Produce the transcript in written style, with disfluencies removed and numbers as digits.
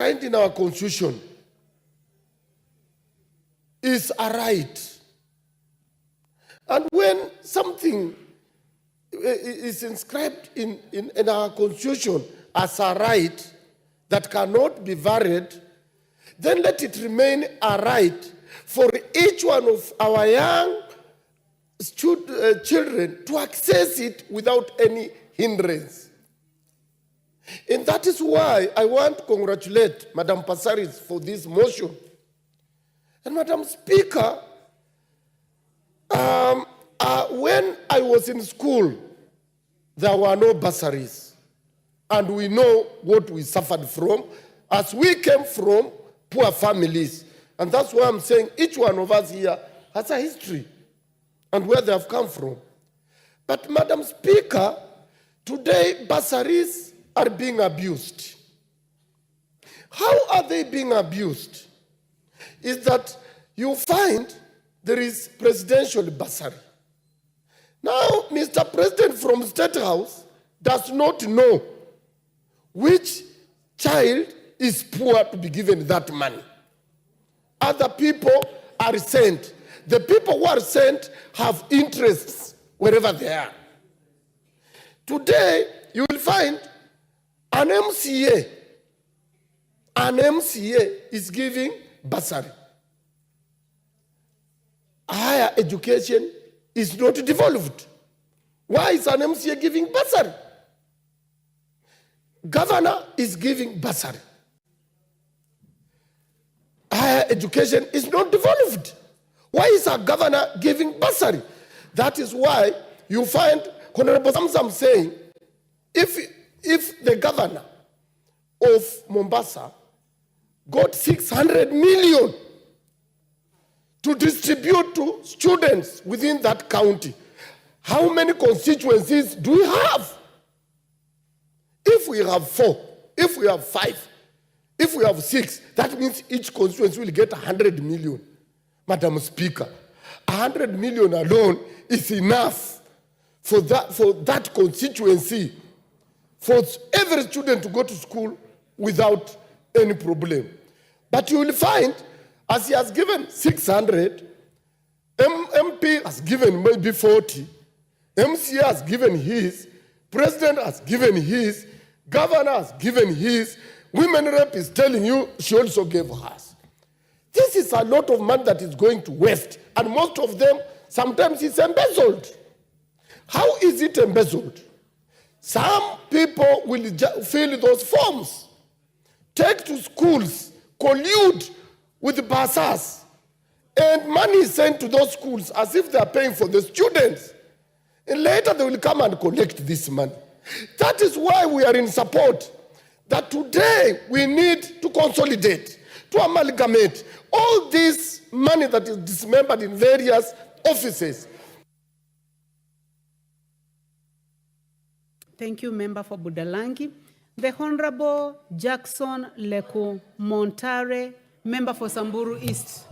enshrined in our constitution is a right. And when something is inscribed in our constitution as a right that cannot be varied, then let it remain a right for each one of our young children to access it without any hindrance. And that is why I want to congratulate Madam Passaris for this motion. And Madam Speaker, when I was in school, there were no bursaries. And we know what we suffered from as we came from poor families. And that's why I'm saying each one of us here has a history and where they have come from. But Madam Speaker, today bursaries are being abused. How are they being abused? Is that you find there is presidential bursary. Now, Mr. President from State House does not know which child is poor to be given that money. Other people are sent. The people who are sent have interests wherever they are. Today, you will find an MCA is giving bursary. Higher education is not devolved. Why is an MCA giving bursary? Governor is giving bursary. Higher education is not devolved. Why is a governor giving bursary? That is why you find Honorable Samsam saying, if the governor of Mombasa got 600 million to distribute to students within that county, how many constituencies do we have? If we have 4, if we have 5, if we have 6, that means each constituency will get 100 million. Madam Speaker, 100 million alone is enough for that constituency, for every student to go to school without any problem. But you will find, as he has given 600, MP has given maybe 40, MCA has given his, President has given his, Governor has given his, Women Rep is telling you she also gave hers. This is a lot of money that is going to waste, and most of them, sometimes it's embezzled. How is it embezzled? Some people will fill those forms, take to schools, collude with the bursars, and money is sent to those schools as if they are paying for the students. And later they will come and collect this money. That is why we are in support that today we need to consolidate, to amalgamate all this money that is dismembered in various offices. Thank you, Member for Budalangi. The Honorable Jackson Leku Montare, Member for Samburu East.